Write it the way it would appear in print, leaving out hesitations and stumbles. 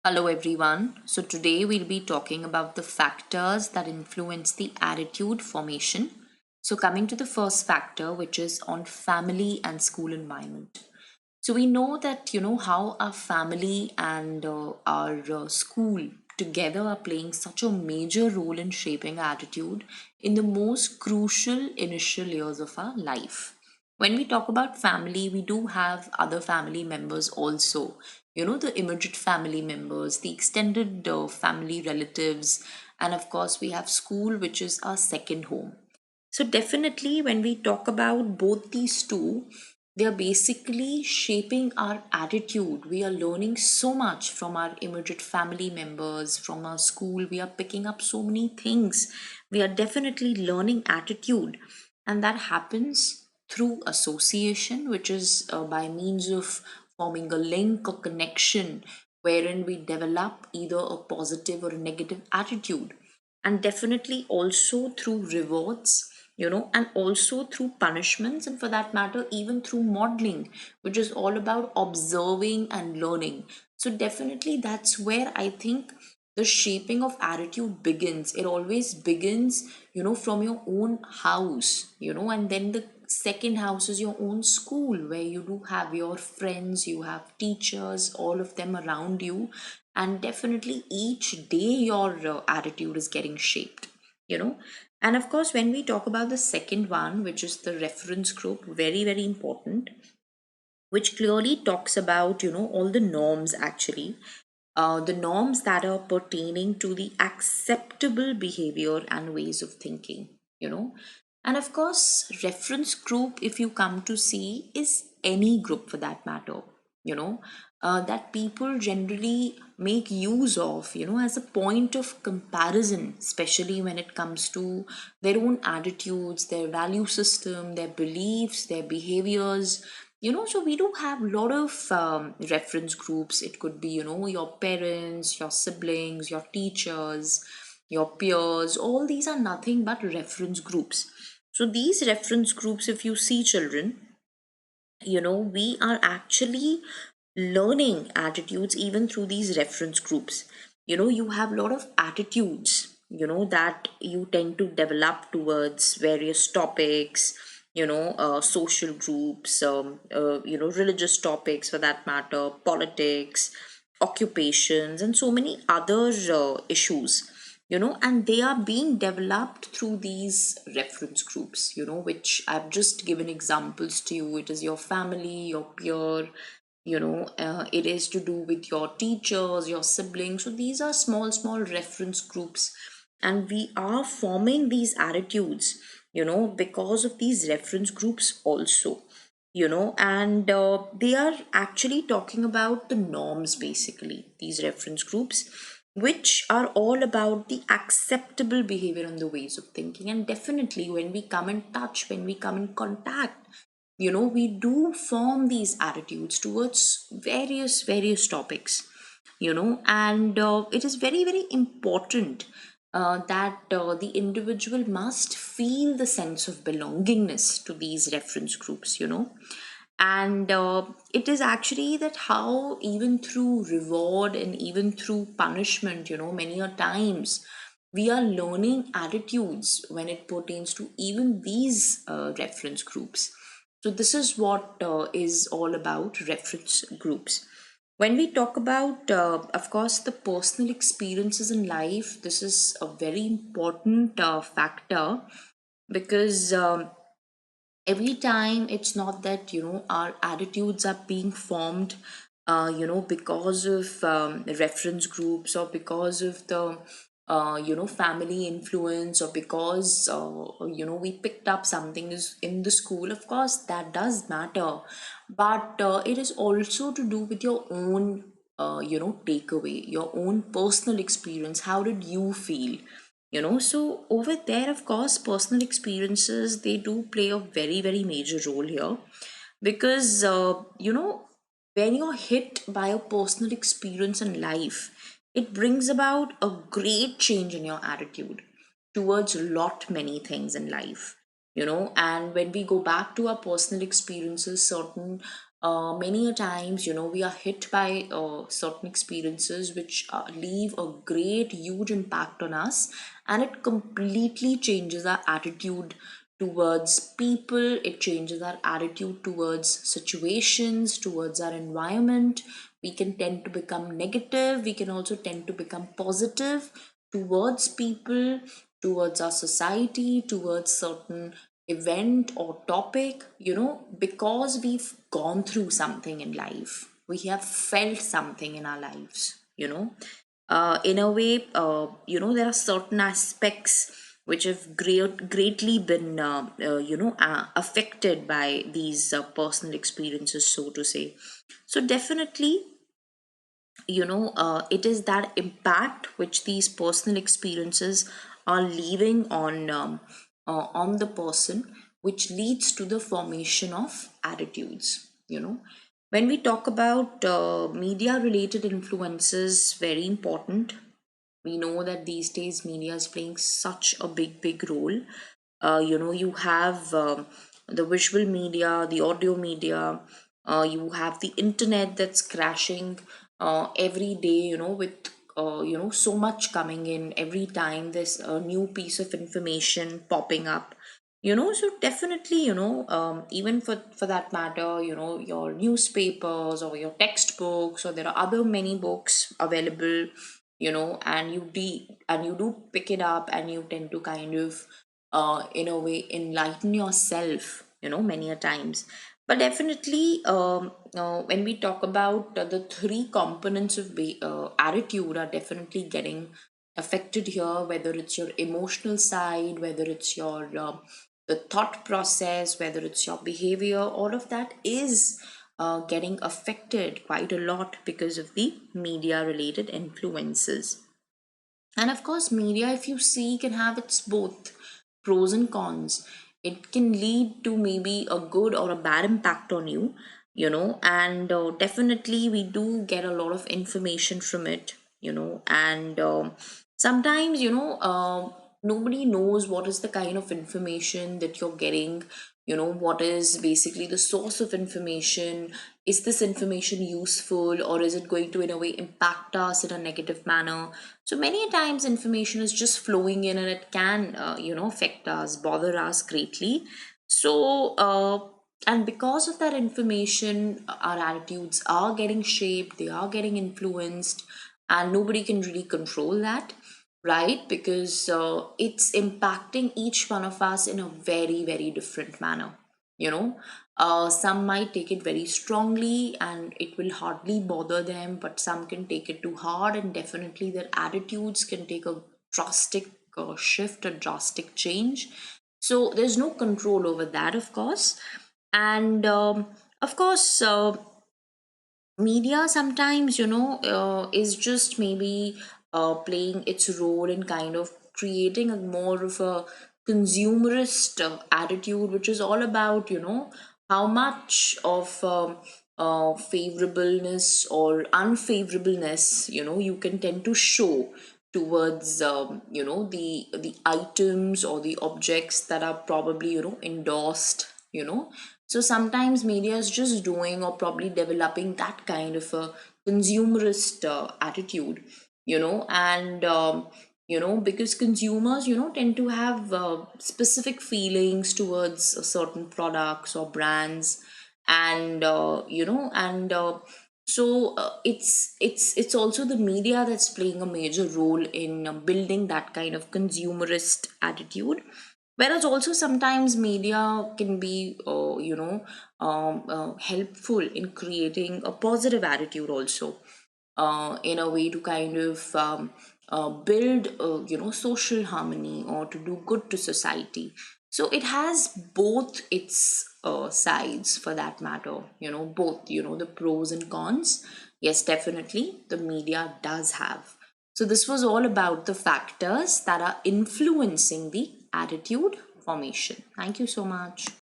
Hello, everyone. So, today we'll be talking about the factors that influence the attitude formation. So, coming to the first factor, which is on family and school environment. So, we know that, how our family and our school together are playing such a major role in shaping our attitude in the most crucial initial years of our life. When we talk about family, we do have other family members also, the immediate family members, the extended family relatives, and of course, we have school, which is our second home. So, definitely, when we talk about both these two, they are basically shaping our attitude. We are learning so much from our immediate family members, from our school. We are picking up so many things. We are definitely learning attitude, and that happens through association, which is by means of forming a link or connection wherein we develop either a positive or a negative attitude, and definitely also through rewards, and also through punishments, and for that matter even through modeling, which is all about observing and learning. So definitely that's where I think the shaping of attitude begins. It always begins, from your own house, and then the second house is your own school, where you do have your friends, you have teachers, all of them around you, and definitely each day your attitude is getting shaped, you know and of course, when we talk about the second one, which is the reference group, very very important, which clearly talks about all the norms, actually, the norms that are pertaining to the acceptable behavior and ways of thinking, and of course, reference group, if you come to see, is any group for that matter, that people generally make use of, as a point of comparison, especially when it comes to their own attitudes, their value system, their beliefs, their behaviors. So we do have a lot of reference groups. It could be, your parents, your siblings, your teachers, your peers. All these are nothing but reference groups. So these reference groups, if you see children, we are actually learning attitudes even through these reference groups. You have a lot of attitudes, that you tend to develop towards various topics, social groups, religious topics for that matter, politics, occupations, and so many other issues, and they are being developed through these reference groups, which I've just given examples to you. It is your family, your peer, it is to do with your teachers, your siblings. So these are small reference groups, and we are forming these attitudes, because of these reference groups also, and they are actually talking about the norms, basically, these reference groups, which are all about the acceptable behavior and the ways of thinking. And definitely when we come in touch, when we come in contact, we do form these attitudes towards various topics, and it is very very important that the individual must feel the sense of belongingness to these reference groups, and it is actually that how even through reward and even through punishment, many a times we are learning attitudes when it pertains to even these reference groups. So this is what is all about reference groups. When we talk about, of course, the personal experiences in life, this is a very important factor, because every time it's not that our attitudes are being formed because of reference groups, or because of the family influence, or because we picked up something is in the school. Of course that does matter, but it is also to do with your own takeaway, your own personal experience. How did you feel? So over there, of course, personal experiences, they do play a very very major role here, because when you're hit by a personal experience in life, it brings about a great change in your attitude towards a lot many things in life. And when we go back to our personal experiences, certain Many a times, we are hit by certain experiences which leave a great huge impact on us, and it completely changes our attitude towards people. It changes our attitude towards situations, towards our environment. We can tend to become negative, we can also tend to become positive towards people, towards our society, towards certain event or topic, because we've gone through something in life. We have felt something in our lives, in a way, there are certain aspects which have greatly been, affected by these personal experiences, so to say. So, definitely, it is that impact which these personal experiences are leaving on the person, which leads to the formation of attitudes. When we talk about media related influences, very important. We know that these days media is playing such a big role. You have the visual media, the audio media, you have the internet that's crashing every day, with so much coming in every time. There's a new piece of information popping up, so definitely, even for that matter, your newspapers or your textbooks, or there are other many books available, and you do pick it up, and you tend to kind of in a way enlighten yourself, many a times. But definitely, when we talk about the three components of attitude are definitely getting affected here, whether it's your emotional side, whether it's your the thought process, whether it's your behavior, all of that is getting affected quite a lot because of the media related influences. And of course, media, if you see, can have its both pros and cons. It can lead to maybe a good or a bad impact on you, and definitely we do get a lot of information from it, and sometimes, nobody knows what is the kind of information that you're getting, what is basically the source of information. Is this information useful, or is it going to in a way impact us in a negative manner? So many times information is just flowing in, and it can affect us, bother us greatly. So and because of that information, our attitudes are getting shaped, they are getting influenced, and nobody can really control that, right? Because it's impacting each one of us in a very different manner. you know some might take it very strongly and it will hardly bother them, but some can take it too hard, and definitely their attitudes can take a drastic shift, a drastic change. So there's no control over that, of course. And of course, media sometimes, is just maybe playing its role in kind of creating a more of a consumerist attitude, which is all about, how much of favorableness or unfavorableness, you can tend to show towards, the items or the objects that are probably, endorsed, so sometimes media is just doing or probably developing that kind of a consumerist attitude, and because consumers, tend to have specific feelings towards certain products or brands, and so it's also the media that's playing a major role in building that kind of consumerist attitude. Whereas also sometimes media can be, helpful in creating a positive attitude also, in a way to kind of build, social harmony or to do good to society. So it has both its sides, for that matter, both, the pros and cons. Yes, definitely, the media does have. So this was all about the factors that are influencing the attitude formation. Thank you so much.